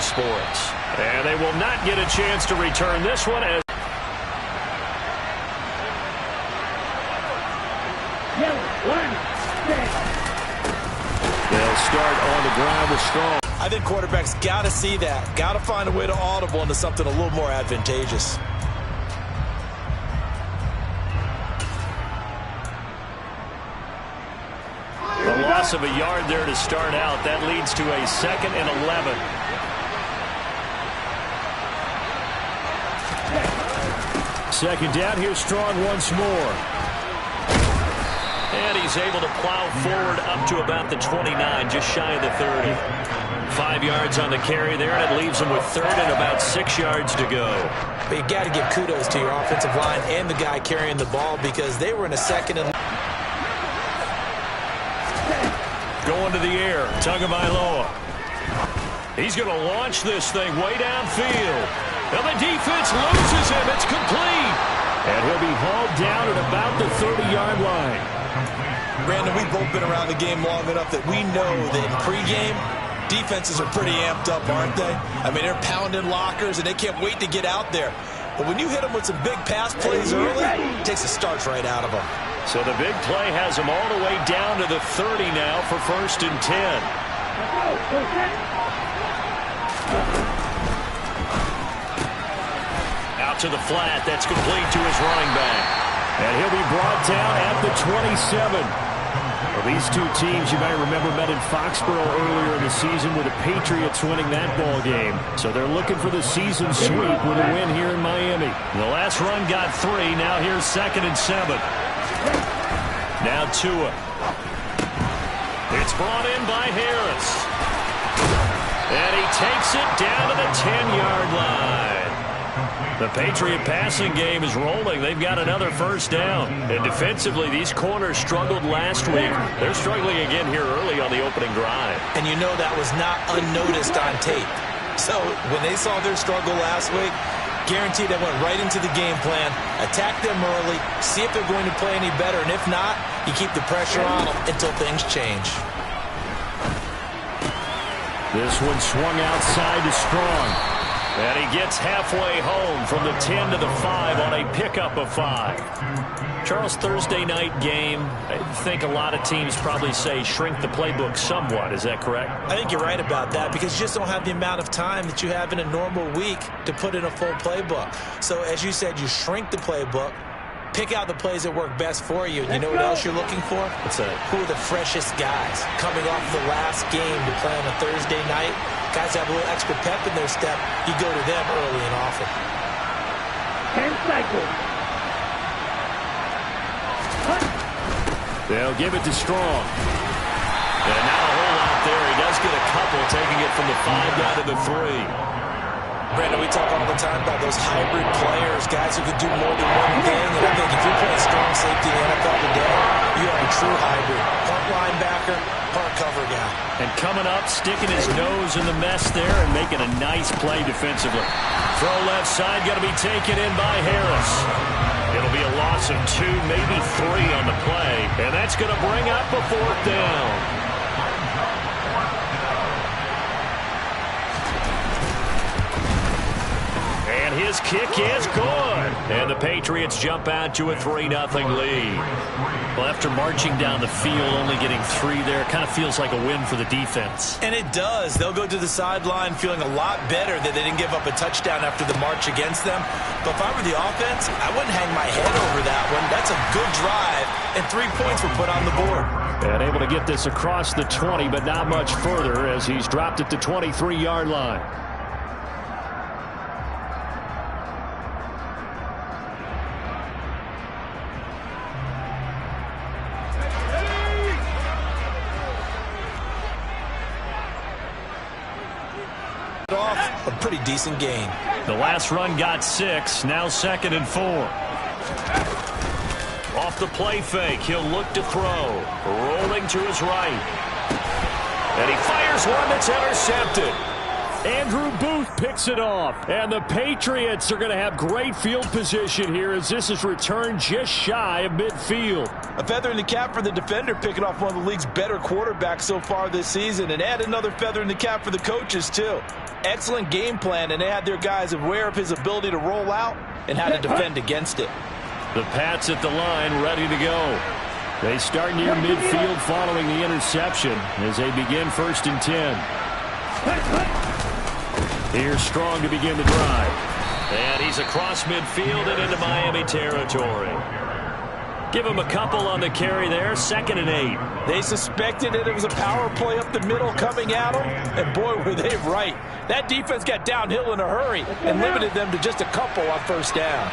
sports. And they will not get a chance to return this one as they'll start on the ground with Strong. I think quarterbacks got to see that. Got to find a way to audible into something a little more advantageous. A loss of a yard there to start out. That leads to a 2nd and 11. Second down. Here's Strong once more. And he's able to plow forward up to about the 29, just shy of the 30. 5 yards on the carry there, and it leaves him with 3rd and about 6 yards to go. But you got to give kudos to your offensive line and the guy carrying the ball because they were in a 2nd and... Going to the air, Tagovailoa. He's going to launch this thing way downfield. And the defense loses him. It's complete. And he'll be hauled down at about the 30-yard line. Brandon, we've both been around the game long enough that we know that in pregame, defenses are pretty amped up, aren't they? I mean, they're pounding lockers, and they can't wait to get out there. But when you hit them with some big pass plays early, it takes the starch right out of them. So the big play has him all the way down to the 30 now for 1st and 10. Out to the flat. That's complete to his running back. And he'll be brought down at the 27. Well, these two teams, you might remember, met in Foxborough earlier in the season with the Patriots winning that ball game. So they're looking for the season sweep with a win here in Miami. The last run got 3. Now here's 2nd and 7. Now Tua. It's brought in by Harris. And he takes it down to the 10-yard line. The Patriot passing game is rolling. They've got another 1st down. And defensively, these corners struggled last week. They're struggling again here early on the opening drive. And you know that was not unnoticed on tape. So when they saw their struggle last week, guaranteed they went right into the game plan, attack them early, see if they're going to play any better, and if not, you keep the pressure on them until things change. This one swung outside to Strong. And he gets halfway home from the 10 to the 5 on a pickup of 5. Charles, Thursday night game, I think a lot of teams probably say shrink the playbook somewhat. Is that correct? I think you're right about that because you just don't have the amount of time that you have in a normal week to put in a full playbook. So as you said, you shrink the playbook, pick out the plays that work best for you. And you know what else you're looking for? What's that? Who are the freshest guys coming off the last game to play on a Thursday night? Guys have a little extra pep in their step. You go to them early and often. 10 cycles. They'll give it to Strong. And not a whole lot there. He does get a couple, taking it from the 5 down to the 3. Brandon, we talk all the time about those hybrid players, guys who could do more than one thing. And I think if you're playing strong safety in the NFL today, you have a true hybrid. Part linebacker, part cover guy. And coming up, sticking his nose in the mess there and making a nice play defensively. Throw left side, going to be taken in by Harris. It'll be a loss of 2, maybe 3 on the play. And that's going to bring up a 4th down. And his kick is good. And the Patriots jump out to a 3-0 lead. Well, after marching down the field, only getting 3 there, it kind of feels like a win for the defense. And it does. They'll go to the sideline feeling a lot better that they didn't give up a touchdown after the march against them. But if I were the offense, I wouldn't hang my head over that one. That's a good drive, and 3 points were put on the board. And able to get this across the 20, but not much further as he's dropped at the 23-yard line. Off a pretty decent gain. The last run got 6. Now 2nd and 4. Off the play fake, he'll look to throw. Rolling to his right. And he fires one that's intercepted. Andrew Booth picks it off. And the Patriots are going to have great field position here as this is returned just shy of midfield. A feather in the cap for the defender, picking off one of the league's better quarterbacks so far this season. And add another feather in the cap for the coaches, too. Excellent game plan, and they had their guys aware of his ability to roll out and how to defend against it. The Pats at the line, ready to go. They start near midfield following the interception as they begin 1st and 10. Here's Strong to begin the drive. And he's across midfield and into Miami territory. Give him a couple on the carry there. 2nd and 8. They suspected that it was a power play up the middle coming at them, and boy, were they right. That defense got downhill in a hurry and limited them to just a couple on 1st down.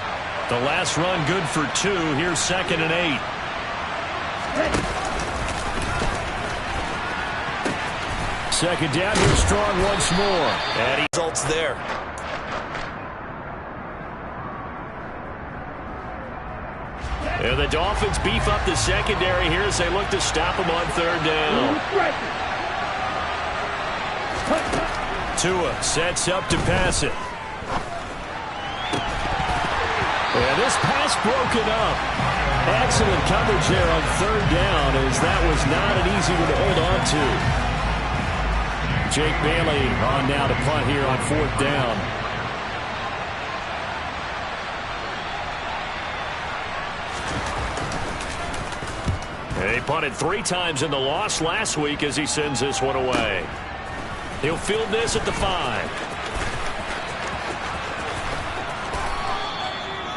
The last run good for 2. Here's 2nd and 8. Second down, here's Strong once more. And he results there. And the Dolphins beef up the secondary here as they look to stop him on 3rd down. Tua sets up to pass it. And this pass broken up. Excellent coverage there on 3rd down as that was not an easy one to hold on to. Jake Bailey on now to punt here on 4th down. And he punted 3 times in the loss last week as he sends this one away. He'll field this at the 5.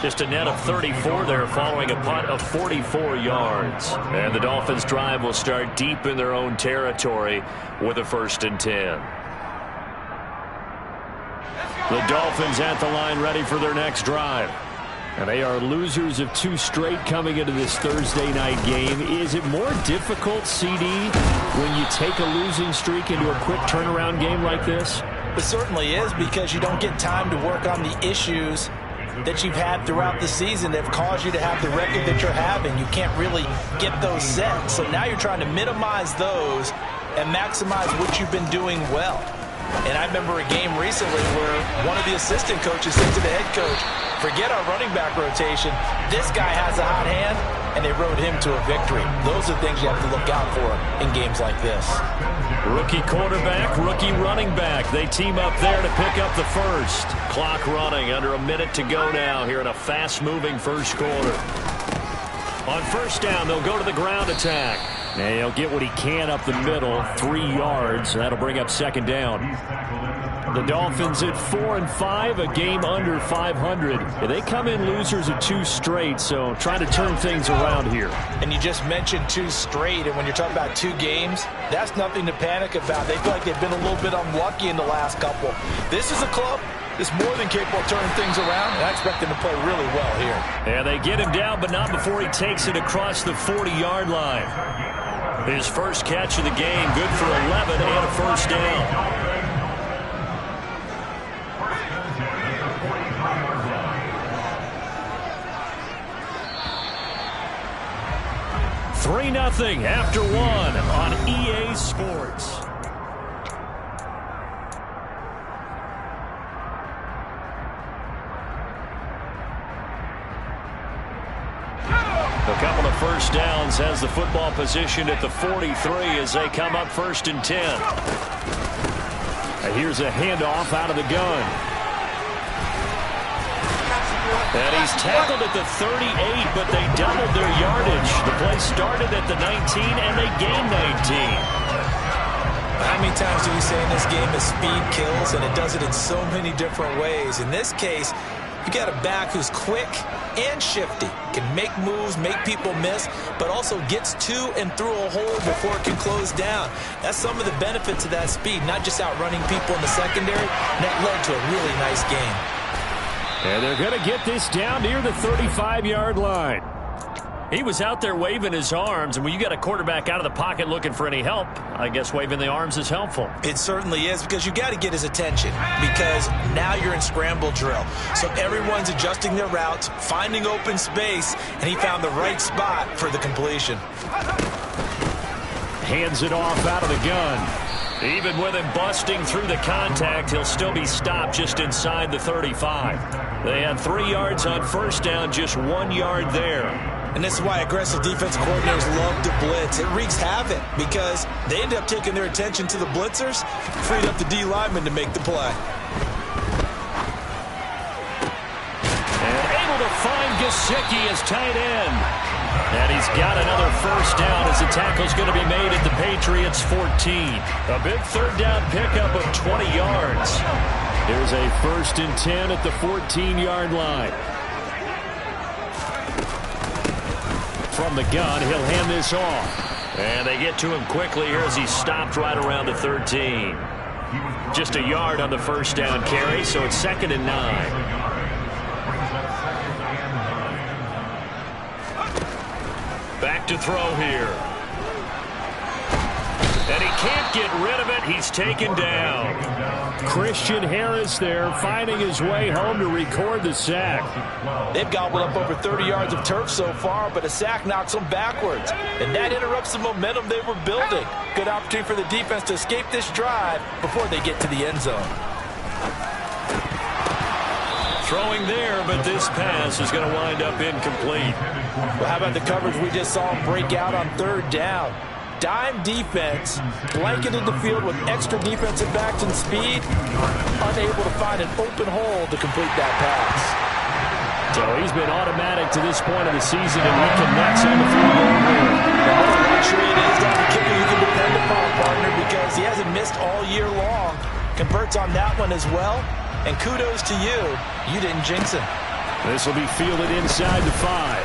Just a net of 34 there following a punt of 44 yards. And the Dolphins drive will start deep in their own territory with a 1st and 10. The Dolphins at the line ready for their next drive. And they are losers of 2 straight coming into this Thursday night game. Is it more difficult, CD, when you take a losing streak into a quick turnaround game like this? It certainly is, because you don't get time to work on the issues that you've had throughout the season that have caused you to have the record that you're having. You can't really get those set. So now you're trying to minimize those and maximize what you've been doing well. And I remember a game recently where one of the assistant coaches said to the head coach, forget our running back rotation. This guy has a hot hand, and they rode him to a victory. Those are things you have to look out for in games like this. Rookie quarterback, rookie running back. They team up there to pick up the 1st. Clock running, under a minute to go now here in a fast-moving 1st quarter. On 1st down, they'll go to the ground attack. And he'll get what he can up the middle, 3 yards. That'll bring up 2nd down. The Dolphins at 4 and 5, a game under 500. They come in losers of 2 straight, so trying to turn things around here. And you just mentioned 2 straight, and when you're talking about 2 games, that's nothing to panic about. They feel like they've been a little bit unlucky in the last couple. This is a club that's more than capable of turning things around, and I expect them to play really well here. And they get him down, but not before he takes it across the 40-yard line. His first catch of the game, good for 11 and a 1st down. 3-0 after 1 on EA Sports. A couple of 1st downs has the football positioned at the 43 as they come up 1st and 10. And here's a handoff out of the gun. And he's tackled at the 38, but they doubled their yardage. The play started at the 19, and they gained 19. How many times do we say in this game that speed kills, and it does it in so many different ways? In this case, you got a back who's quick and shifty, can make moves, make people miss, but also gets to and through a hole before it can close down. That's some of the benefits of that speed, not just outrunning people in the secondary, and that led to a really nice game. And they're going to get this down near the 35-yard line. He was out there waving his arms, and when you got a quarterback out of the pocket looking for any help, I guess waving the arms is helpful. It certainly is, because you got to get his attention, because now you're in scramble drill. So everyone's adjusting their routes, finding open space, and he found the right spot for the completion. Hands it off out of the gun. Even with him busting through the contact, he'll still be stopped just inside the 35. They had 3 yards on first down, just 1 yard there. And this is why aggressive defensive coordinators love to blitz. It wreaks havoc because they end up taking their attention to the blitzers, freed up the D lineman to make the play. And able to find Gesicki as tight end. And he's got another first down as the tackle's going to be made at the Patriots 14. A big third down pickup of 20 yards. Here's a 1st and 10 at the 14-yard line. From the gun, he'll hand this off. And they get to him quickly here as he's stopped right around the 13. Just a yard on the first down carry, so it's 2nd and 9. Back to throw here. And he can't get rid of it. He's taken down. Christian Harris there finding his way home to record the sack. They've gobbled up over 30 yards of turf so far, but a sack knocks them backwards. And that interrupts the momentum they were building. Good opportunity for the defense to escape this drive before they get to the end zone. Throwing there, but this pass is going to wind up incomplete. Well, how about the coverage we just saw him break out on 3rd down? Dime defense, blanketed the field with extra defensive backs and speed, unable to find an open hole to complete that pass. So he's been automatic to this point of the season, and he connects on the field goal here. And what a luxury it is to have a kicker you can depend upon, partner, because he hasn't missed all year long. Converts on that one as well. And kudos to you. You didn't jinx him. This will be fielded inside the 5.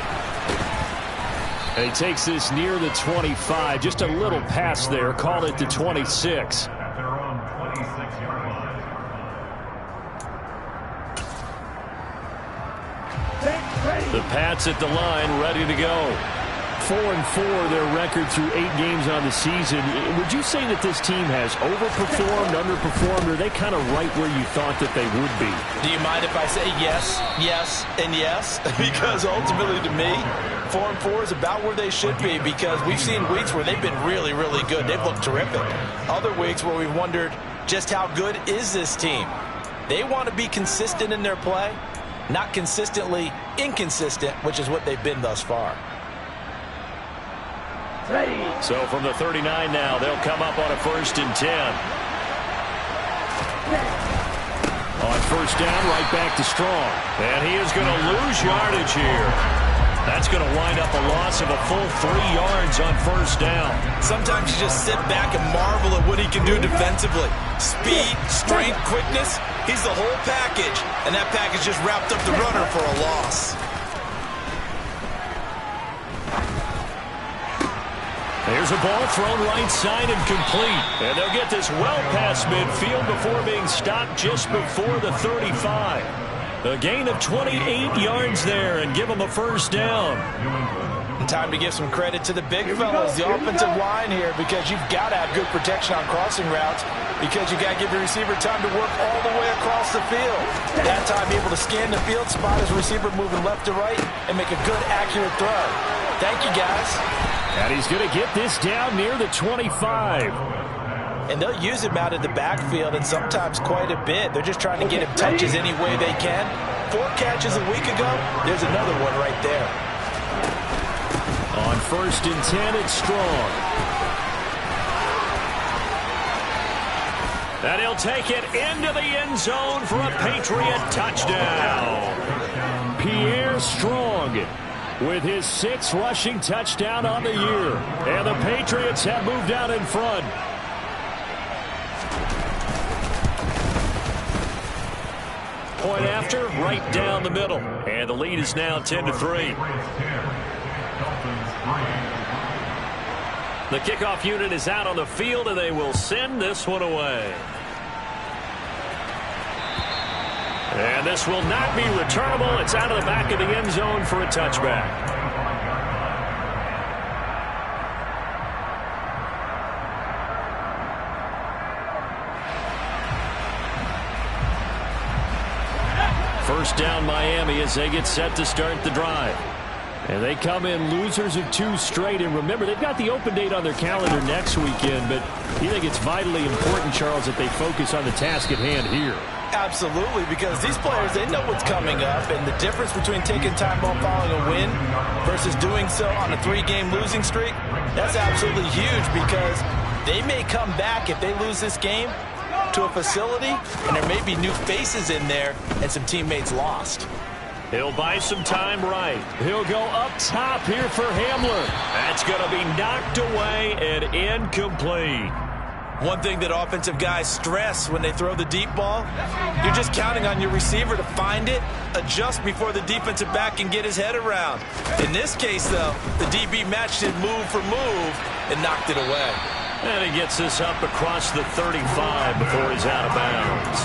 And he takes this near the 25. Just a little pass there. Call it the 26. The Pats at the line, ready to go. 4-4 their record through 8 games on the season. Would you say that this team has overperformed, underperformed, or are they kind of right where you thought that they would be? Do you mind if I say yes, yes, and yes? Because ultimately to me, 4-4 is about where they should be, because we've seen weeks where they've been really, really good. They've looked terrific. Other weeks where we've wondered just how good is this team. They want to be consistent in their play, not consistently inconsistent, which is what they've been thus far. So from the 39 now, they'll come up on a 1st and 10. On 1st down, right back to Strong. And he is going to lose yardage here. That's going to wind up a loss of a full 3 yards on 1st down. Sometimes you just sit back and marvel at what he can do defensively. Speed, strength, quickness, he's the whole package. And that package just wrapped up the runner for a loss. There's a ball thrown right side and complete. And they'll get this well past midfield before being stopped just before the 35. A gain of 28 yards there and give them a 1st down. Time to give some credit to the big fellas, the offensive line here, because you've got to have good protection on crossing routes, because you got to give the receiver time to work all the way across the field. That time able to scan the field, spot his receiver moving left to right, and make a good, accurate throw. Thank you, guys. And he's going to get this down near the 25. And they'll use him out of the backfield, and sometimes quite a bit. They're just trying to get him touches any way they can. 4 catches a week ago, there's another one right there. On 1st and 10, it's Strong. And he'll take it into the end zone for a Patriot touchdown. Pierre Strong with his 6th rushing touchdown on the year. And the Patriots have moved out in front. Point after, right down the middle. And the lead is now 10-3. The kickoff unit is out on the field, and they will send this one away. And this will not be returnable. It's out of the back of the end zone for a touchback. First down Miami as they get set to start the drive. And they come in losers of 2 straight. And remember, they've got the open date on their calendar next weekend. But you think it's vitally important, Charles, that they focus on the task at hand here? Absolutely, because these players, they know what's coming up. And the difference between taking time off following a win versus doing so on a 3-game losing streak, that's absolutely huge, because they may come back if they lose this game to a facility, and there may be new faces in there and some teammates lost. He'll buy some time right. He'll go up top here for Hamler. That's going to be knocked away and incomplete. One thing that offensive guys stress when they throw the deep ball, you're just counting on your receiver to find it, adjust before the defensive back can get his head around. In this case, though, the DB matched it move for move and knocked it away. And he gets this up across the 35 before he's out of bounds.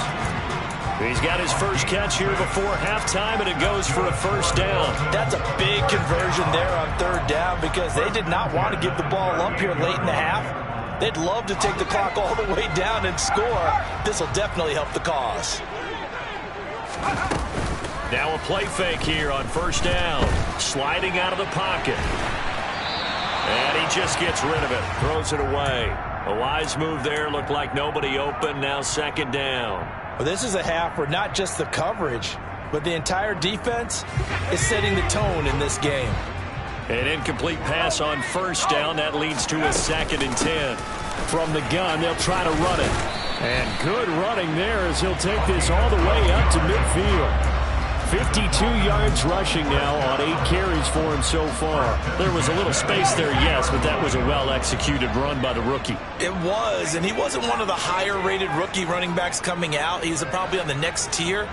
He's got his first catch here before halftime, and it goes for a first down. That's a big conversion there on 3rd down, because they did not want to give the ball up here late in the half. They'd love to take the clock all the way down and score. This will definitely help the cause. Now a play fake here on 1st down. Sliding out of the pocket. And he just gets rid of it. Throws it away. A wise move there. Looked like nobody open. Now 2nd down. Well, this is a half where not just the coverage, but the entire defense is setting the tone in this game. An incomplete pass on 1st down. That leads to a 2nd and 10. From the gun, they'll try to run it. And good running there as he'll take this all the way up to midfield. 52 yards rushing now on 8 carries for him so far. There was a little space there, yes, but that was a well-executed run by the rookie. It was, and he wasn't one of the higher-rated rookie running backs coming out. He's probably on the next tier.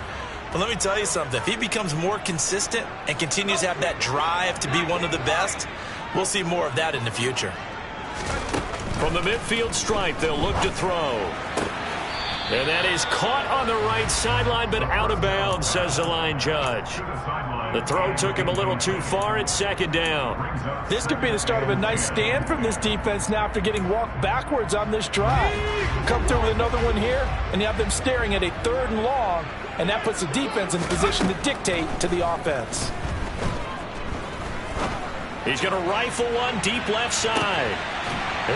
But let me tell you something. If he becomes more consistent and continues to have that drive to be one of the best, we'll see more of that in the future. From the midfield stripe, they'll look to throw. And that is caught on the right sideline, but out of bounds, says the line judge. The throw took him a little too far. It's 2nd down. This could be the start of a nice stand from this defense now after getting walked backwards on this drive. Come through with another one here, and you have them staring at a 3rd and long, and that puts the defense in position to dictate to the offense. He's going to rifle one deep left side.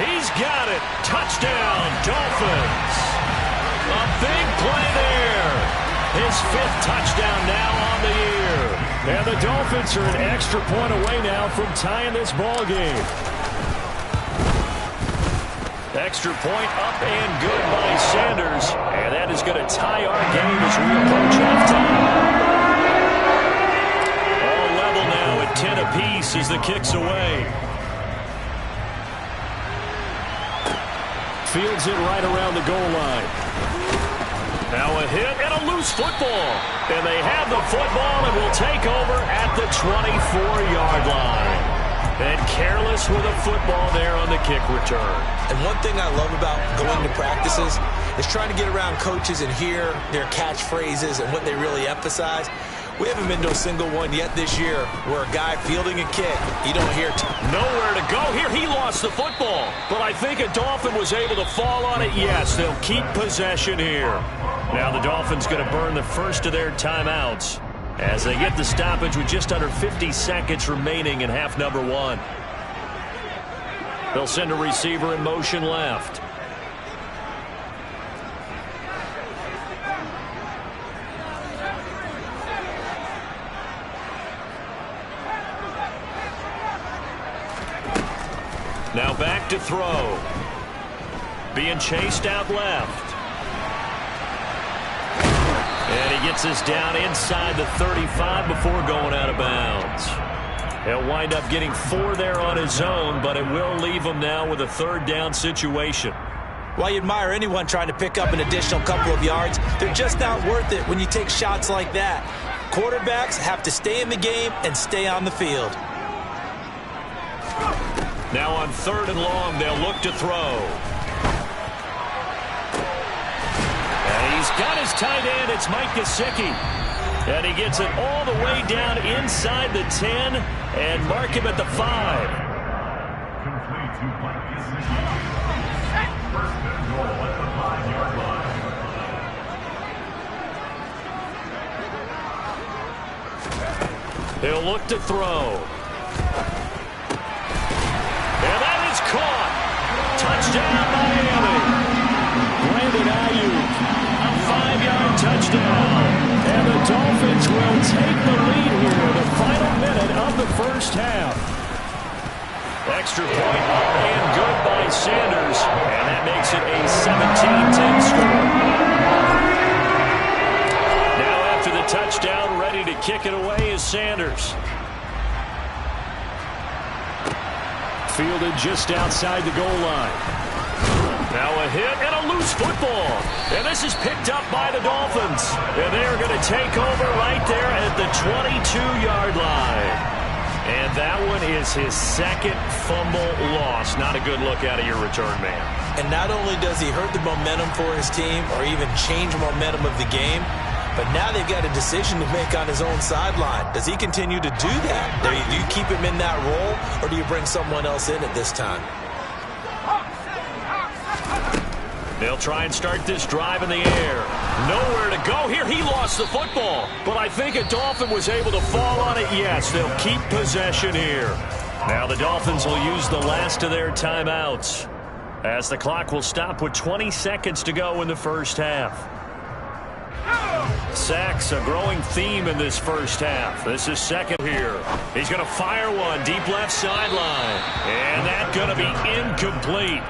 He's got it. Touchdown, Dolphins. A big play there. His 5th touchdown now on the year. And the Dolphins are an extra point away now from tying this ball game. Extra point up and good by Sanders. And that is going to tie our game as we approach halftime. All level now at 10 apiece as the kick's away. Fields it right around the goal line. Now a hit and a loose football. And they have the football and will take over at the 24-yard line. And careless with a football there on the kick return. And one thing I love about going to practices is trying to get around coaches and hear their catchphrases and what they really emphasize. We haven't been to a single one yet this year where a guy fielding a kick, you don't hear nowhere to go. Here he lost the football. But I think a Dolphin was able to fall on it. Yes, they'll keep possession here. Now the Dolphins going to burn the first of their timeouts as they get the stoppage with just under 50 seconds remaining in half number 1. They'll send a receiver in motion left. Now back to throw. Being chased out left. And he gets this down inside the 35 before going out of bounds. He'll wind up getting 4 there on his own, but it will leave him now with a 3rd down situation. While you admire anyone trying to pick up an additional couple of yards, they're just not worth it when you take shots like that. Quarterbacks have to stay in the game and stay on the field. Now on 3rd and long, they'll look to throw. And he's got his tight end. It's Mike Gesicki. And he gets it all the way down inside the 10 and mark him at the 5. Complete to Mike Gesicki. First and goal at the 5-yard line. He'll look to throw. Touchdown, Miami. Brandon Ayuk, a 5-yard touchdown. And the Dolphins will take the lead here in the final minute of the first half. Extra point up and good by Sanders. And that makes it a 17-10 score. Now after the touchdown, ready to kick it away is Sanders. Fielded just outside the goal line. Now a hit and a loose football. And this is picked up by the Dolphins. And they are going to take over right there at the 22-yard line. And that one is his second fumble loss. Not a good look out of your return man. And not only does he hurt the momentum for his team or even change momentum of the game, but now they've got a decision to make on his own sideline. Does he continue to do that? Do you keep him in that role, or do you bring someone else in at this time? They'll try and start this drive in the air. Nowhere to go here. He lost the football. But I think a Dolphin was able to fall on it. Yes, they'll keep possession here. Now the Dolphins will use the last of their timeouts, as the clock will stop with 20 seconds to go in the first half. Sacks, a growing theme in this first half. This is second here. He's going to fire one deep left sideline. And that's going to be incomplete.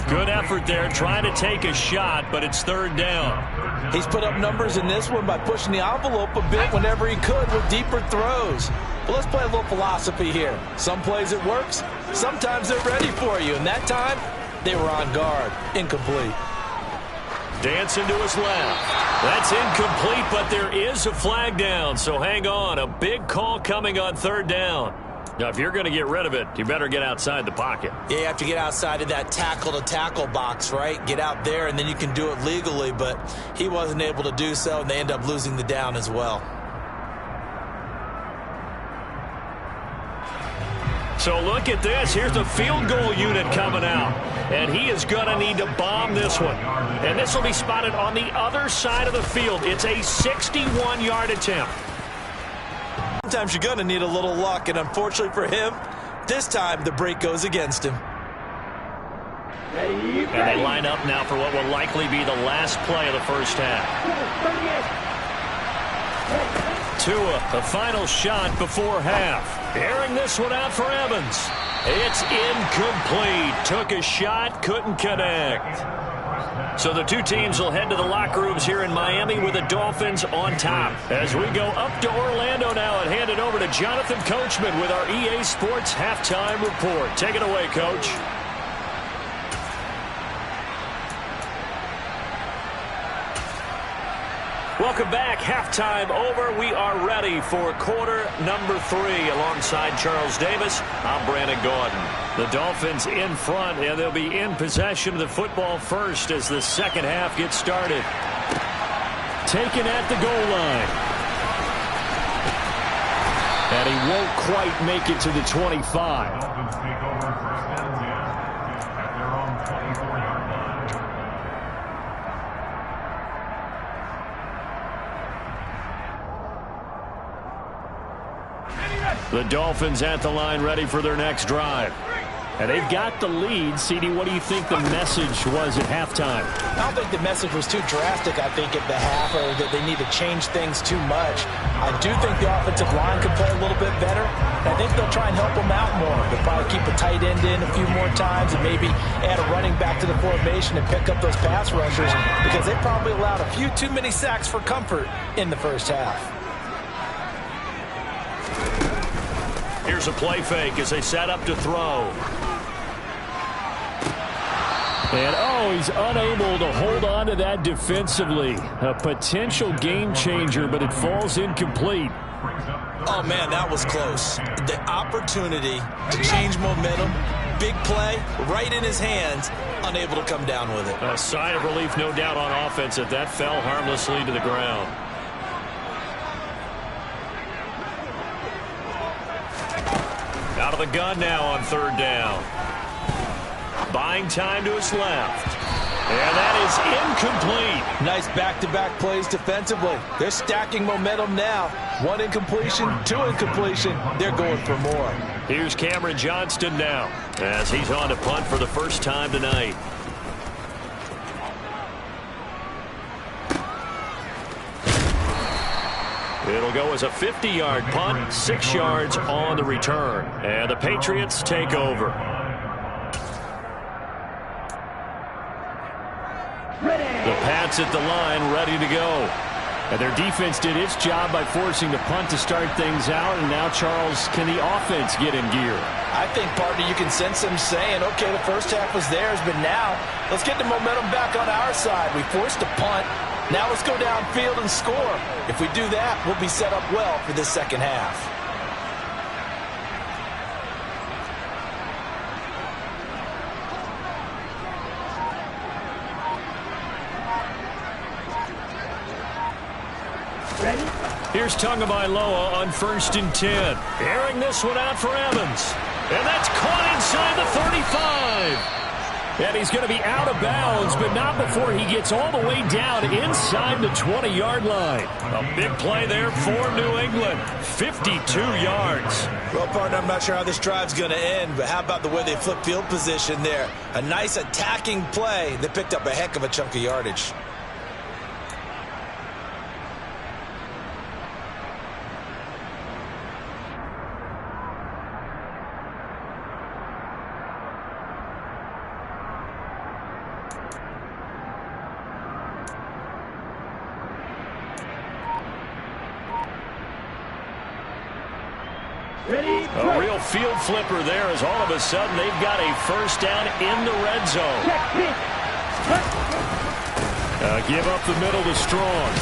Good effort there trying to take a shot, but it's third down. He's put up numbers in this one by pushing the envelope a bit whenever he could with deeper throws. Well, let's play a little philosophy here. Some plays it works. Sometimes they're ready for you. And that time, they were on guard. Incomplete. Dancing to his left. That's incomplete, but there is a flag down, so hang on. A big call coming on third down. Now, if you're going to get rid of it, you better get outside the pocket. Yeah, you have to get outside of that tackle-to-tackle box, right? Get out there, and then you can do it legally, but he wasn't able to do so, and they end up losing the down as well. So look at this. Here's the field goal unit coming out. And he is going to need to bomb this one. And this will be spotted on the other side of the field. It's a 61-yard attempt. Sometimes you're going to need a little luck, and unfortunately for him, this time the break goes against him. And they line up now for what will likely be the last play of the first half. Tua, the final shot before half. Airing this one out for Evans. It's incomplete. Took a shot, couldn't connect. So the two teams will head to the locker rooms here in Miami with the Dolphins on top. As we go up to Orlando now and hand it over to Jonathan Coachman with our EA Sports Halftime Report. Take it away, Coach. Welcome back. Halftime over. We are ready for quarter number 3. Alongside Charles Davis, I'm Brandon Gaudin. The Dolphins in front, and they'll be in possession of the football first as the second half gets started. Taken at the goal line. And he won't quite make it to the 25. Dolphins take over first and 10 at their own 24-yard line. The Dolphins at the line ready for their next drive. And they've got the lead. CD, what do you think the message was at halftime? I don't think the message was too drastic, I think, at the half, or that they need to change things too much. I do think the offensive line could play a little bit better. I think they'll try and help them out more. They'll probably keep a tight end in a few more times and maybe add a running back to the formation and pick up those pass rushers, because they probably allowed a few too many sacks for comfort in the first half. Here's a play fake as they set up to throw. And, oh, he's unable to hold on to that defensively. A potential game changer, but it falls incomplete. Oh, man, that was close. The opportunity to change momentum, big play, right in his hands, unable to come down with it. A sigh of relief, no doubt, on offense that that fell harmlessly to the ground. Out of the gun now on third down. Buying time to his left. And that is incomplete. Nice back-to-back plays defensively. They're stacking momentum now. 1 incompletion, 2 incompletion. They're going for more. Here's Cameron Johnston now as he's on to punt for the first time tonight. It'll go as a 50-yard punt, 6 yards on the return. And the Patriots take over. The Pats at the line, ready to go. And their defense did its job by forcing the punt to start things out. And now, Charles, can the offense get in gear? I think, partner, you can sense them saying, okay, the first half was theirs, but now let's get the momentum back on our side. We forced a punt. Now let's go downfield and score. If we do that, we'll be set up well for this second half. Here's Tagovailoa on 1st and 10. Airing this one out for Evans. And that's caught inside the 35. And he's going to be out of bounds, but not before he gets all the way down inside the 20-yard line. A big play there for New England. 52 yards. Well, partner, I'm not sure how this drive's going to end, but how about the way they flip field position there? A nice attacking play. They picked up a heck of a chunk of yardage. A real field flipper there as all of a sudden they've got a first down in the red zone. Give up the middle to Strong.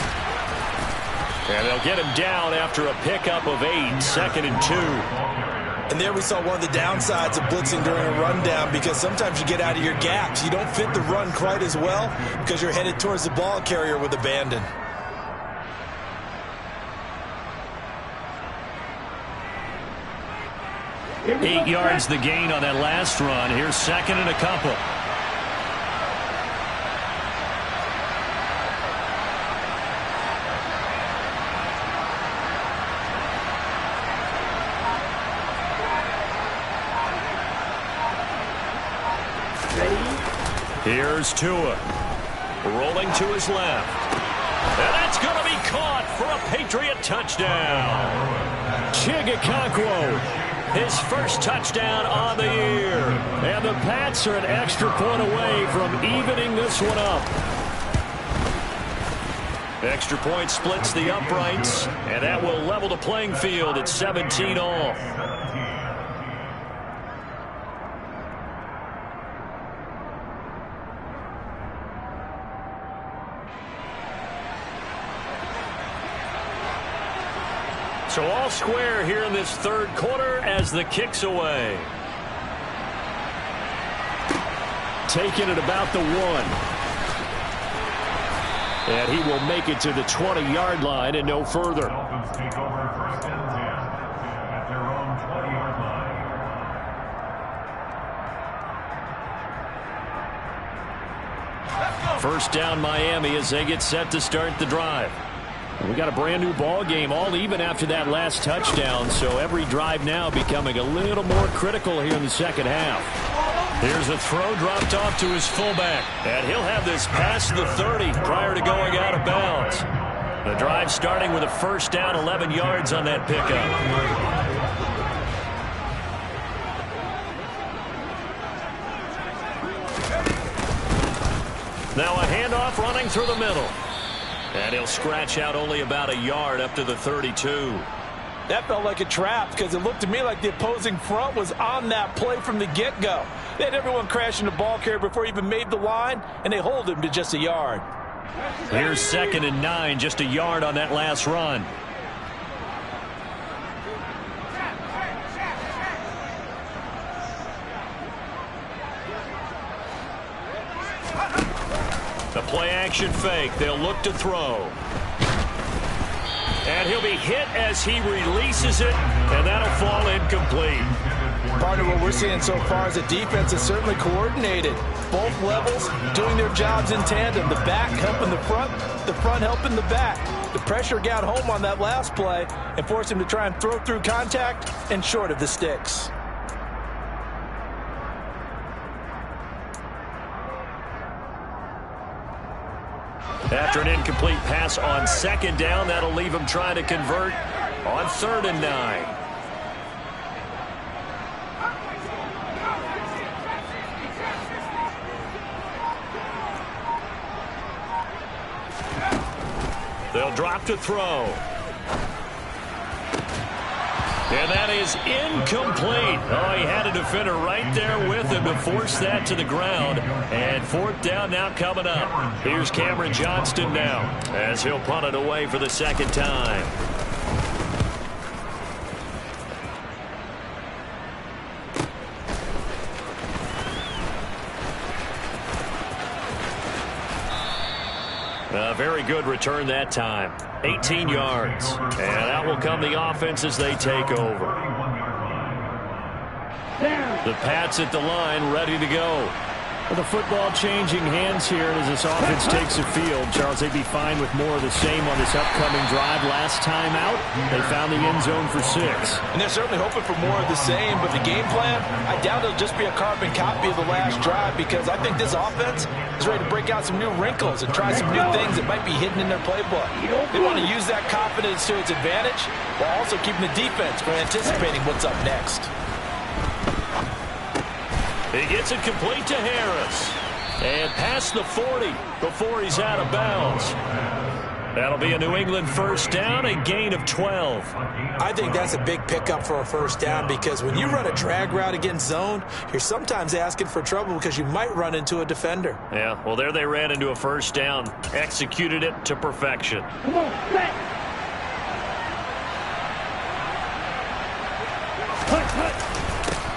And they'll get him down after a pickup of 8, 2nd and 2. And there we saw one of the downsides of blitzing during a rundown, because sometimes you get out of your gaps. You don't fit the run quite as well because you're headed towards the ball carrier with abandon. Eight yards the gain on that last run. Here's 2nd and a couple. Here's Tua. Rolling to his left. And that's going to be caught for a Patriot touchdown. Chigakonkwo. His first touchdown on the year. And the Pats are an extra point away from evening this one up. Extra point splits the uprights, and that will level the playing field at 17 all. So all square here in this third quarter as the kick's away. Taking it about the 1. And he will make it to the 20-yard line and no further. Dolphins take over 1st and 10 at their own 20-yard line. First down Miami as they get set to start the drive. We got a brand new ball game, all even after that last touchdown, so every drive now becoming a little more critical here in the second half. Here's a throw dropped off to his fullback, and he'll have this past the 30 prior to going out of bounds. The drive starting with a first down, 11 yards on that pickup. Now a handoff running through the middle. And he'll scratch out only about a yard up to the 32. That felt like a trap because it looked to me like the opposing front was on that play from the get-go. They had everyone crashing the ball carrier before he even made the line, and they hold him to just a yard. Here's 2nd and 9, just a yard on that last run. The play-action fake. They'll look to throw. And he'll be hit as he releases it, and that'll fall incomplete. Partner, what we're seeing so far is the defense is certainly coordinated. Both levels doing their jobs in tandem. The back helping the front helping the back. The pressure got home on that last play and forced him to try and throw through contact and short of the sticks. After an incomplete pass on second down, that'll leave him trying to convert on 3rd and 9. They'll drop to throw. And that is incomplete. Oh, he had a defender right there with him to force that to the ground. And 4th down now coming up. Here's Cameron Johnston now as he'll punt it away for the 2nd time. A very good return that time. 18 yards. And out will come the offense as they take over. The Pats at the line, ready to go. Well, the football changing hands here as this offense takes the field. Charles, they'd be fine with more of the same on this upcoming drive. Last time out, they found the end zone for 6. And they're certainly hoping for more of the same, but the game plan, I doubt it'll just be a carbon copy of the last drive, because I think this offense is ready to break out some new wrinkles and try some new things that might be hidden in their playbook. They want to use that confidence to its advantage while also keeping the defense from anticipating what's up next. He gets it complete to Harris. And past the 40 before he's out of bounds. That'll be a New England 1st down, a gain of 12. I think that's a big pickup for a 1st down, because when you run a drag route against zone, you're sometimes asking for trouble because you might run into a defender. Yeah, well, there they ran into a 1st down. Executed it to perfection. Come on, set.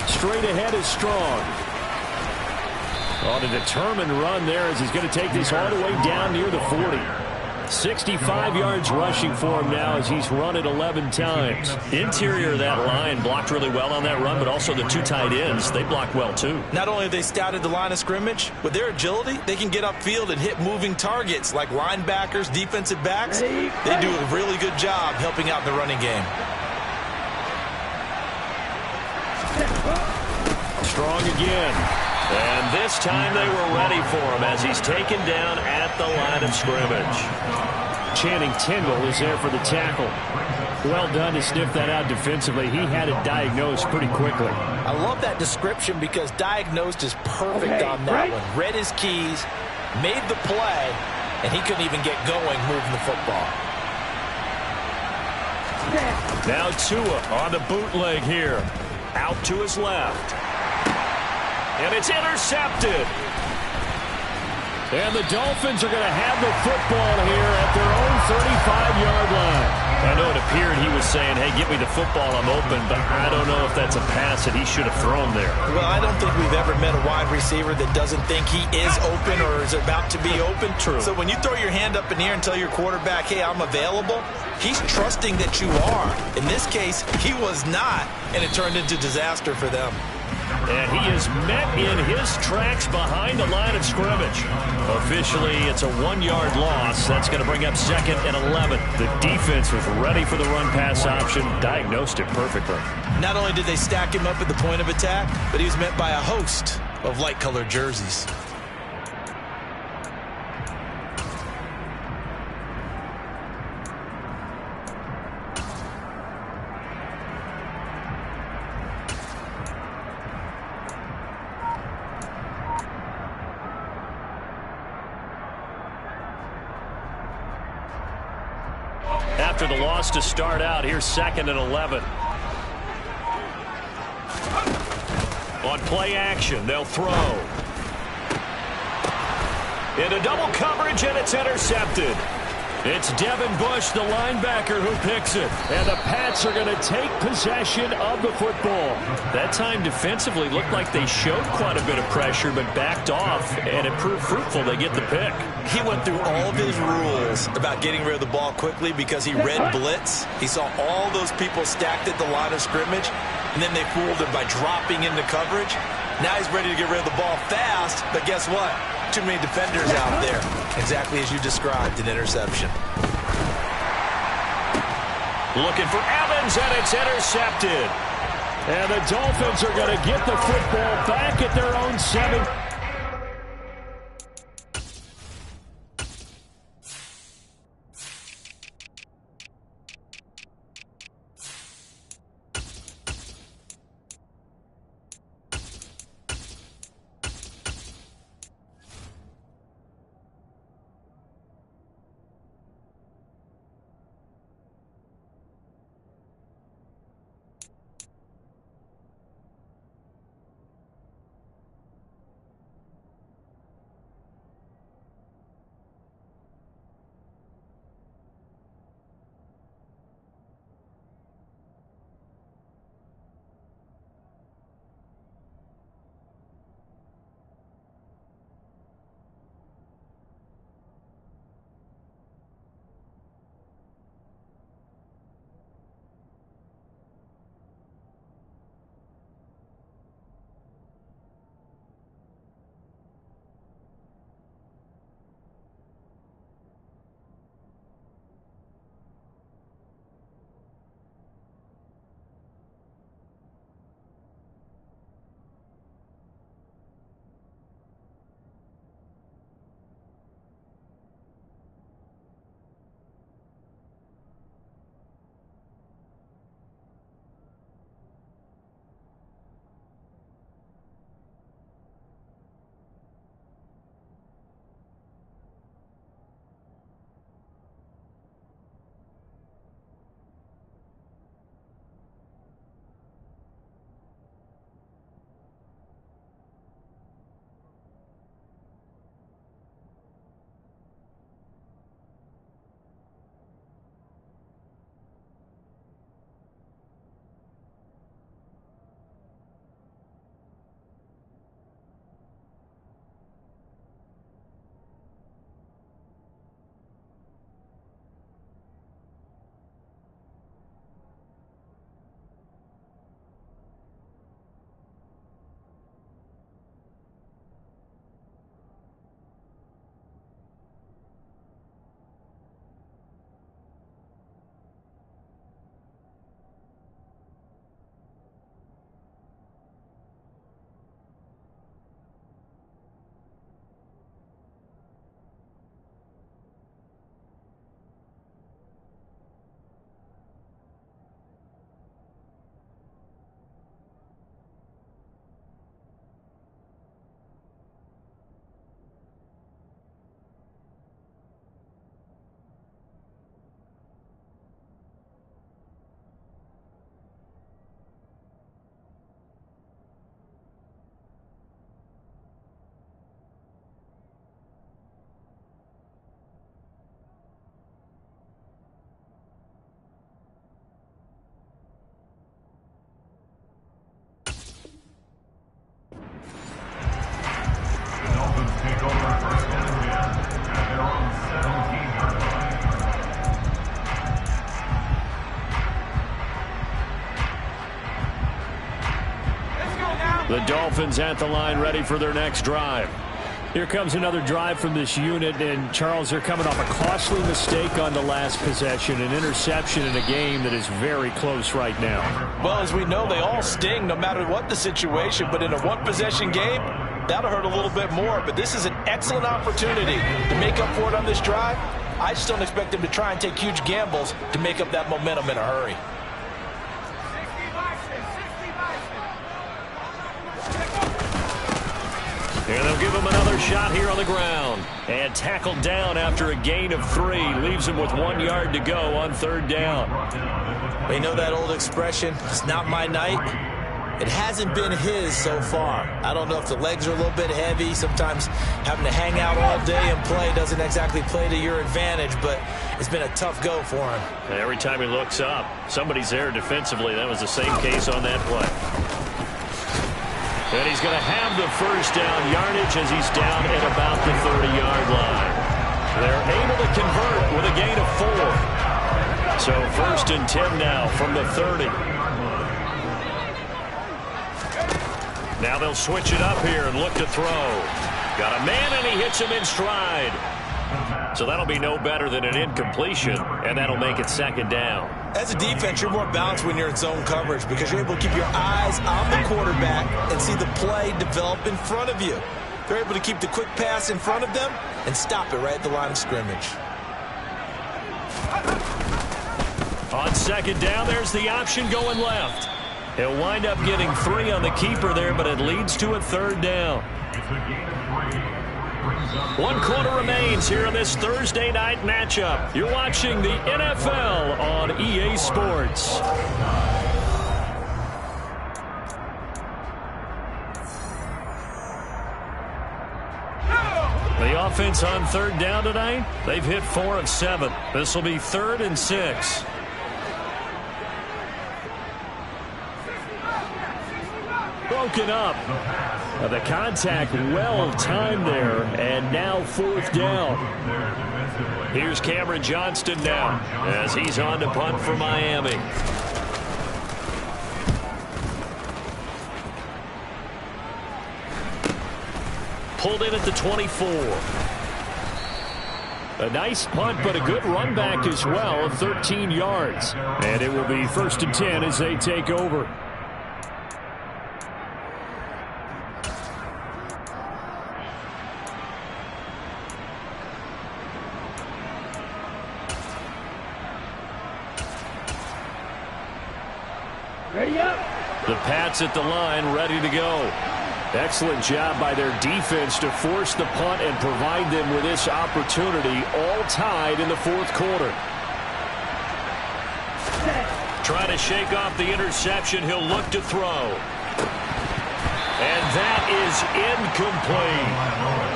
Straight ahead is Strong. On a determined run there as he's going to take this all the way down near the 40. 65 yards rushing for him now as he's run it 11 times. Interior of that line blocked really well on that run, but also the 2 tight ends, they blocked well too. Not only have they scouted the line of scrimmage, with their agility, they can get upfield and hit moving targets like linebackers, defensive backs. They do a really good job helping out in the running game. Strong again. And this time they were ready for him as he's taken down at the line of scrimmage. Channing Tindall is there for the tackle. Well done to sniff that out defensively. He had it diagnosed pretty quickly. I love that description because diagnosed is perfect on that one. Read his keys, made the play, and he couldn't even get going moving the football. Now Tua on the bootleg here. Out to his left. And it's intercepted. And the Dolphins are going to have the football here at their own 35-yard line. I know it appeared he was saying, hey, give me the football, I'm open, but I don't know if that's a pass that he should have thrown there. Well, I don't think we've ever met a wide receiver that doesn't think he is open or is about to be open. True. So when you throw your hand up in the air and tell your quarterback, hey, I'm available, he's trusting that you are. In this case, he was not, and it turned into disaster for them. And he is met in his tracks behind the line of scrimmage. Officially, it's a 1-yard loss. That's going to bring up 2nd and 11. The defense was ready for the run-pass option, diagnosed it perfectly. Not only did they stack him up at the point of attack, but he was met by a host of light-colored jerseys. After the loss to start out, here's 2nd and 11. On play action, they'll throw. Into double coverage, and it's intercepted. It's Devin Bush, the linebacker, who picks it. And the Pats are going to take possession of the football. That time defensively looked like they showed quite a bit of pressure, but backed off, and it proved fruitful. They get the pick. He went through all of his rules about getting rid of the ball quickly because he read blitz. He saw all those people stacked at the line of scrimmage, and then they fooled him by dropping into coverage. Now he's ready to get rid of the ball fast, but guess what? Too many defenders out there. Exactly as you described, an interception. Looking for Evans, and it's intercepted. And the Dolphins are going to get the football back at their own 7. The Dolphins at the line, ready for their next drive. Here comes another drive from this unit, and Charles, they're coming off a costly mistake on the last possession, an interception in a game that is very close right now. Well, as we know, they all sting no matter what the situation, but in a one-possession game, that'll hurt a little bit more. But this is an excellent opportunity to make up for it on this drive. I just don't expect them to try and take huge gambles to make up that momentum in a hurry. And they'll give him another shot here on the ground. And tackled down after a gain of 3. Leaves him with 1 yard to go on 3rd down. We know that old expression, it's not my night. It hasn't been his so far. I don't know if the legs are a little bit heavy. Sometimes having to hang out all day and play doesn't exactly play to your advantage, but it's been a tough go for him. Every time he looks up, somebody's there defensively. That was the same case on that play. And he's going to have the first down yardage as he's down at about the 30-yard line. They're able to convert with a gain of 4. So 1st and 10 now from the 30. Now they'll switch it up here and look to throw. Got a man, and he hits him in stride. So that'll be no better than an incompletion, and that'll make it second down. As a defense, you're more balanced when you're in zone coverage because you're able to keep your eyes on the quarterback and see the play develop in front of you. They're able to keep the quick pass in front of them and stop it right at the line of scrimmage. On second down, there's the option going left. He'll wind up getting 3 on the keeper there, but it leads to a third down. 1 quarter remains here in this Thursday night matchup. You're watching the NFL on EA Sports. The offense on third down tonight, they've hit 4 of 7. This will be 3rd and 6. Broken up. The contact well timed there, and now 4th down. Here's Cameron Johnston now as he's on to punt for Miami. Pulled in at the 24. A nice punt, but a good run back as well of 13 yards. And it will be 1st and 10 as they take over. Ready up. The Pats at the line, ready to go. Excellent job by their defense to force the punt and provide them with this opportunity, all tied in the 4th quarter. Trying to shake off the interception. He'll look to throw. And that is incomplete.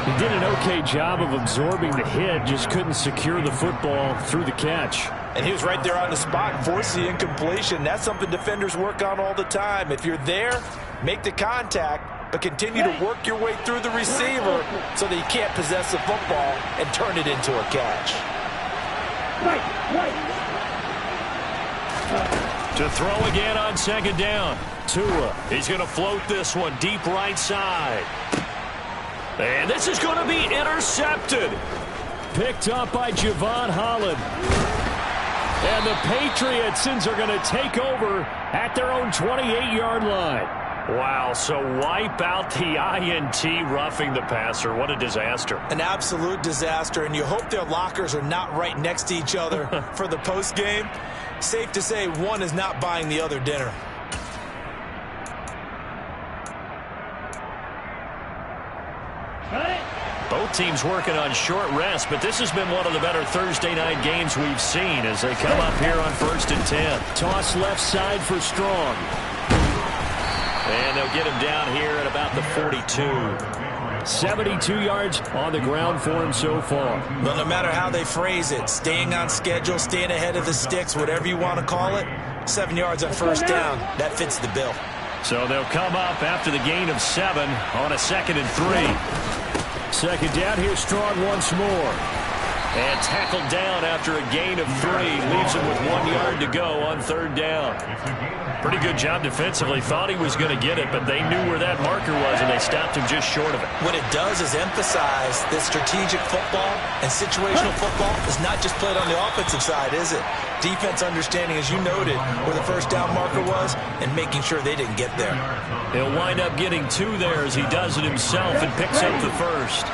He did an okay job of absorbing the hit, just couldn't secure the football through the catch. And he was right there on the spot, forced the incompletion. That's something defenders work on all the time. If you're there, make the contact, but continue to work your way through the receiver so that you can't possess the football and turn it into a catch. To throw again on second down. Tua, he's going to float this one deep right side. And this is going to be intercepted. Picked up by Javon Holland. And the Patriots are going to take over at their own 28-yard line. Wow, so wipe out the INT, roughing the passer. What a disaster. An absolute disaster, and you hope their lockers are not right next to each other for the postgame. Safe to say one is not buying the other dinner. Both teams working on short rest, but this has been one of the better Thursday night games we've seen as they come up here on 1st and 10. Toss left side for Strong. And they'll get him down here at about the 42. 72 yards on the ground for him so far. Well, no matter how they phrase it, staying on schedule, staying ahead of the sticks, whatever you want to call it, 7 yards on 1st down, that fits the bill. So they'll come up after the gain of 7 on a 2nd and 3. Second down, here's Strong once more. And tackled down after a gain of 3. Leaves him with 1 yard to go on 3rd down. Pretty good job defensively. Thought he was going to get it, but they knew where that marker was, and they stopped him just short of it. What it does is emphasize that strategic football and situational football is not just played on the offensive side, is it? Defense understanding, as you noted, where the 1st down marker was and making sure they didn't get there. He'll wind up getting 2 there as he does it himself and picks up the 1st.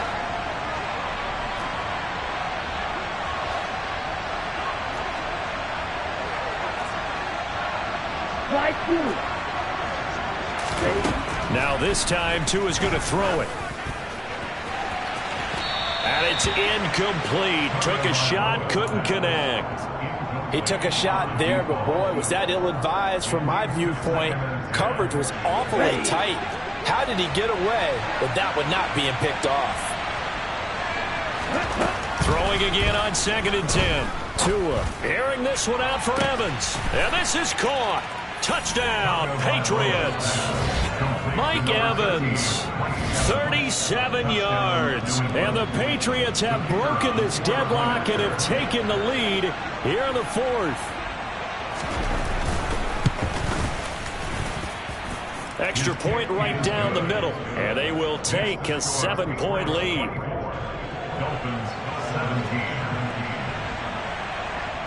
Now this time, Tua's going to throw it. And it's incomplete. Took a shot, couldn't connect. He took a shot there, but boy, was that ill-advised from my viewpoint. Coverage was awfully tight. How did he get away with that one not being picked off? Throwing again on 2nd and 10. Tua airing this one out for Evans. And this is caught. Touchdown, Patriots. Mike Evans, 37 yards. And the Patriots have broken this deadlock and have taken the lead here in the 4th. Extra point right down the middle, and they will take a 7-point lead. Dolphins 17.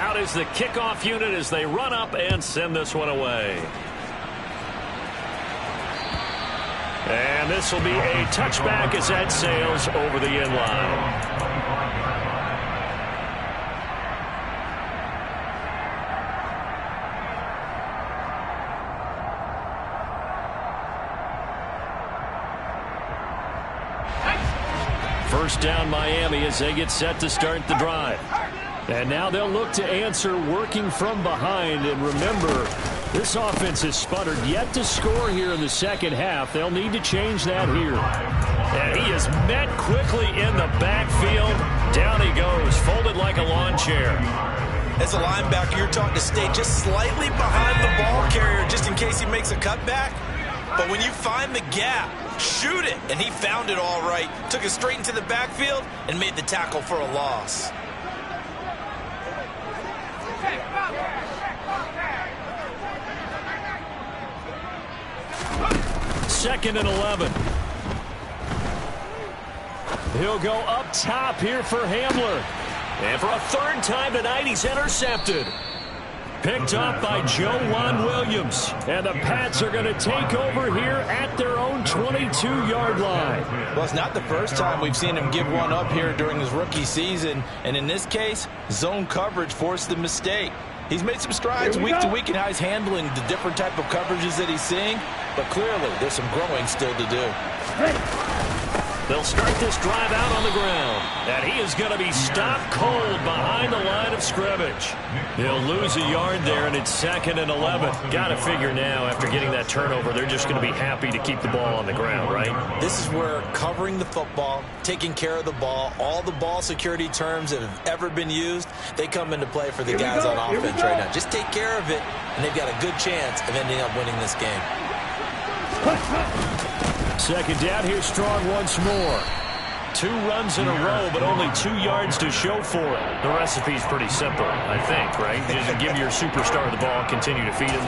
Out is the kickoff unit as they run up and send this one away. And this will be a touchback as that sails over the end line. First down Miami as they get set to start the drive. And now they'll look to answer working from behind. And remember, this offense has sputtered yet to score here in the second half. They'll need to change that here. And he is met quickly in the backfield. Down he goes, folded like a lawn chair. As a linebacker, you're taught to stay just slightly behind the ball carrier just in case he makes a cutback. But when you find the gap, shoot it. And he found it all right. Took it straight into the backfield and made the tackle for a loss. Second and 11. He'll go up top here for Hamler. And for a third time tonight, he's intercepted. Picked up by Joejuan Williams. And the Pats are going to take over here at their own 22-yard line. Well, it's not the first time we've seen him give one up here during his rookie season. And in this case, zone coverage forced the mistake. He's made some strides week to week in how he's handling the different type of coverages that he's seeing. But clearly, there's some growing still to do. They'll start this drive out on the ground. And he is going to be stopped cold behind the line of scrimmage. They'll lose a yard there, and it's second and 11. Got to figure now, after getting that turnover, they're just going to be happy to keep the ball on the ground, right? This is where covering the football, taking care of the ball, all the ball security terms that have ever been used, they come into play for the guys on offense right now. Just take care of it, and they've got a good chance of ending up winning this game. Second down, here's Strong once more. 2 runs in a row, but only 2 yards to show for it. The recipe's pretty simple, I think, right? Just give your superstar the ball, continue to feed him.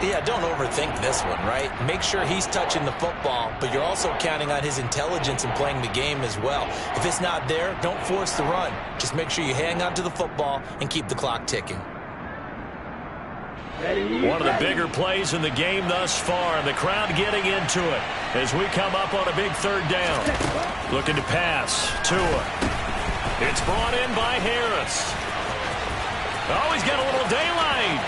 Yeah, don't overthink this one, right? Make sure he's touching the football, but you're also counting on his intelligence in playing the game as well. If it's not there, don't force the run. Just make sure you hang on to the football and keep the clock ticking. One of the bigger plays in the game thus far. The crowd getting into it as we come up on a big third down. Looking to pass. Tua. It's brought in by Harris. Oh, he's got a little daylight.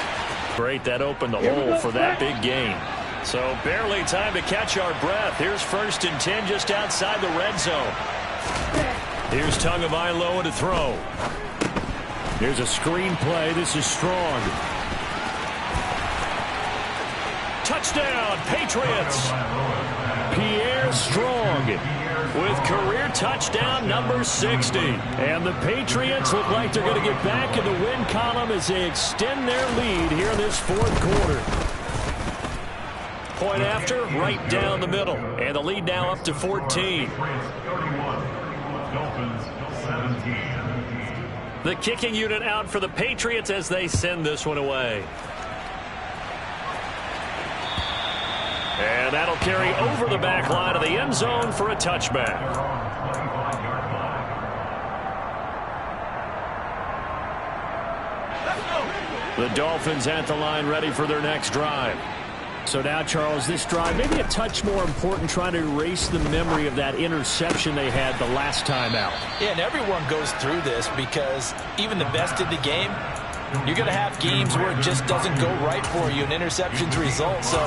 Great, that opened the hole for that big gain. So barely time to catch our breath. Here's first and 10 just outside the red zone. Here's Tagovailoa to throw. Here's a screen play. This is Strong. Touchdown, Patriots. Pierre Strong with career touchdown number 60. And the Patriots look like they're going to get back in the win column as they extend their lead here in this fourth quarter. Point after, right down the middle. And the lead now up to 14. The kicking unit out for the Patriots as they send this one away. And that'll carry over the back line of the end zone for a touchback. The Dolphins at the line ready for their next drive. So now, Charles, this drive maybe a touch more important, trying to erase the memory of that interception they had the last time out. Yeah, and everyone goes through this because even the best in the game, you're going to have games where it just doesn't go right for you and interceptions result. So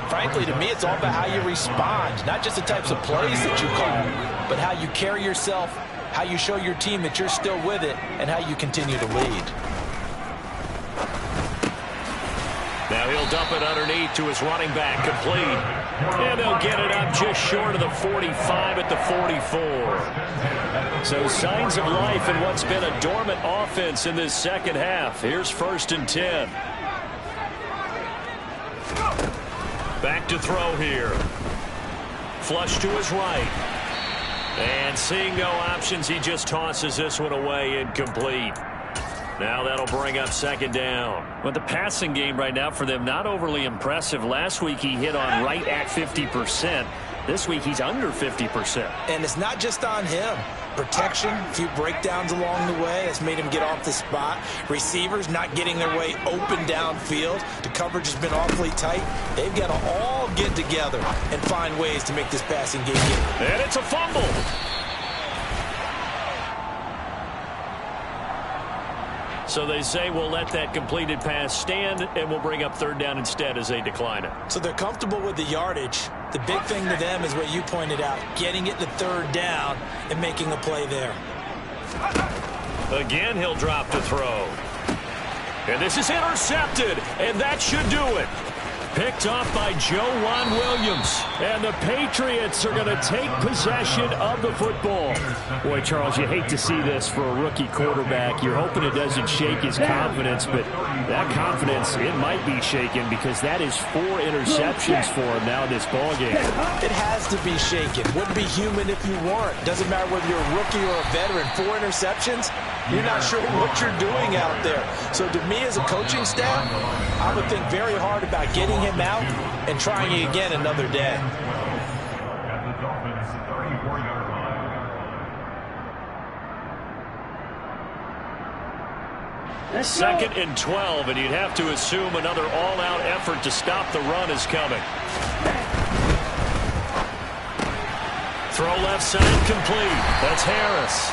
frankly, to me, it's all about how you respond, not just the types of plays that you call, but how you carry yourself, how you show your team that you're still with it, and how you continue to lead. Now he'll dump it underneath to his running back, complete. And they'll get it up just short of the 45 at the 44. So signs of life in what's been a dormant offense in this second half. Here's first and 10. Back to throw here. Flush to his right. And seeing no options, he just tosses this one away, incomplete. Now that'll bring up second down. But the passing game right now for them, not overly impressive. Last week he hit on right at 50%. This week he's under 50%. And it's not just on him. Protection, a few breakdowns along the way. That's made him get off the spot. Receivers not getting their way open downfield. The coverage has been awfully tight. They've got to all get together and find ways to make this passing game get. And it's a fumble. So they say we'll let that completed pass stand, and we'll bring up third down instead as they decline it. So they're comfortable with the yardage. The big thing to them is what you pointed out, getting it to third down and making a play there. Again, he'll drop to throw. And this is intercepted, and that should do it. Picked off by Juan Williams. And the Patriots are going to take possession of the football. Boy, Charles, you hate to see this for a rookie quarterback. You're hoping it doesn't shake his confidence, but that confidence, it might be shaken because that is 4 interceptions for him now in this ballgame. It has to be shaken. Wouldn't be human if you weren't. Doesn't matter whether you're a rookie or a veteran. 4 interceptions, you're not sure what you're doing out there. So to me as a coaching staff, I would think very hard about getting him out and trying it again another day. At the Dolphins' 34-yard line. Second and 12, and you'd have to assume another all-out effort to stop the run is coming. Throw left side complete. That's Harris.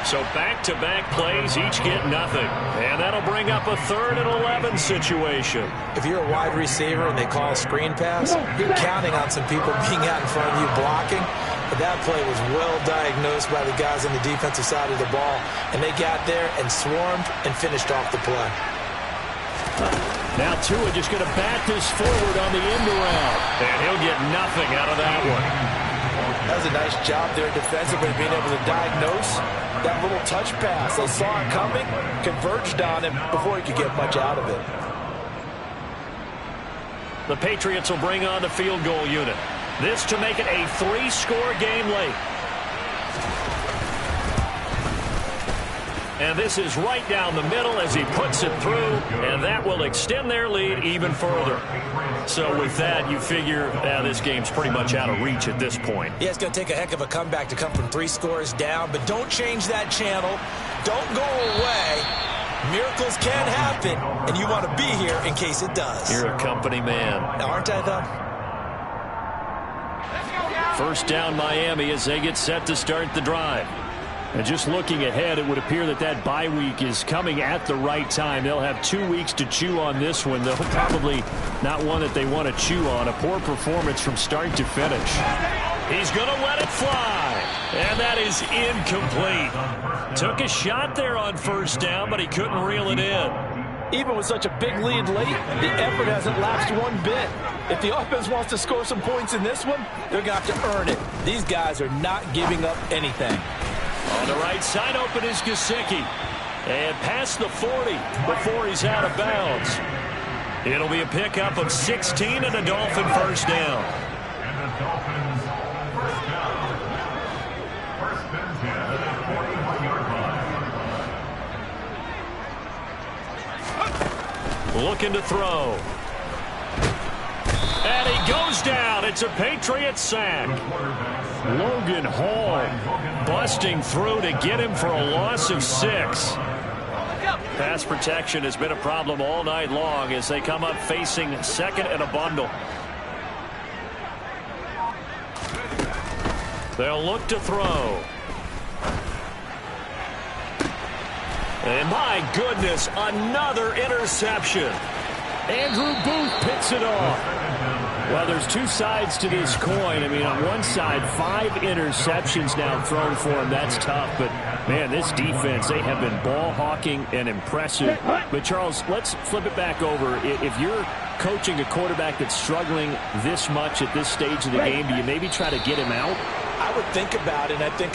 So back-to-back plays, each get nothing. And that'll bring up a 3rd and 11 situation. If you're a wide receiver and they call a screen pass, you're counting on some people being out in front of you blocking. But that play was well diagnosed by the guys on the defensive side of the ball. And they got there and swarmed and finished off the play. Now Tua just going to bat this forward on the end around. And he'll get nothing out of that one. That was a nice job there defensively, being able to diagnose that little touch pass. They saw it coming, converged on him before he could get much out of it. The Patriots will bring on the field goal unit. This to make it a 3-score game late. And this is right down the middle as he puts it through, and that will extend their lead even further. So with that, you figure this game's pretty much out of reach at this point. Yeah, it's going to take a heck of a comeback to come from 3 scores down, but don't change that channel. Don't go away. Miracles can happen, and you want to be here in case it does. You're a company man. Aren't I, though? First down Miami as they get set to start the drive. And just looking ahead, it would appear that that bye week is coming at the right time. They'll have 2 weeks to chew on this one, though probably not one that they want to chew on. A poor performance from start to finish. He's going to let it fly. And that is incomplete. Took a shot there on first down, but he couldn't reel it in. Even with such a big lead late, the effort hasn't lapsed one bit. If the offense wants to score some points in this one, they're going to have to earn it. These guys are not giving up anything. On the right side, open is Gesicki. And past the 40 before he's out of bounds. It'll be a pickup of 16 and a Dolphin first down. And the Dolphins first down. First and 10 at the 41-yard line. Looking to throw. And he goes down. It's a Patriot sack. Logan Hall busting through to get him for a loss of 6. Pass protection has been a problem all night long as they come up facing second and a bundle. They'll look to throw. And my goodness, another interception. Andrew Booth picks it off. Well, there's 2 sides to this coin. I mean, on one side, 5 interceptions now thrown for him. That's tough. But, man, this defense, they have been ball hawking and impressive. But, Charles, let's flip it back over. If you're coaching a quarterback that's struggling this much at this stage of the game, do you maybe try to get him out? I would think about it, and I think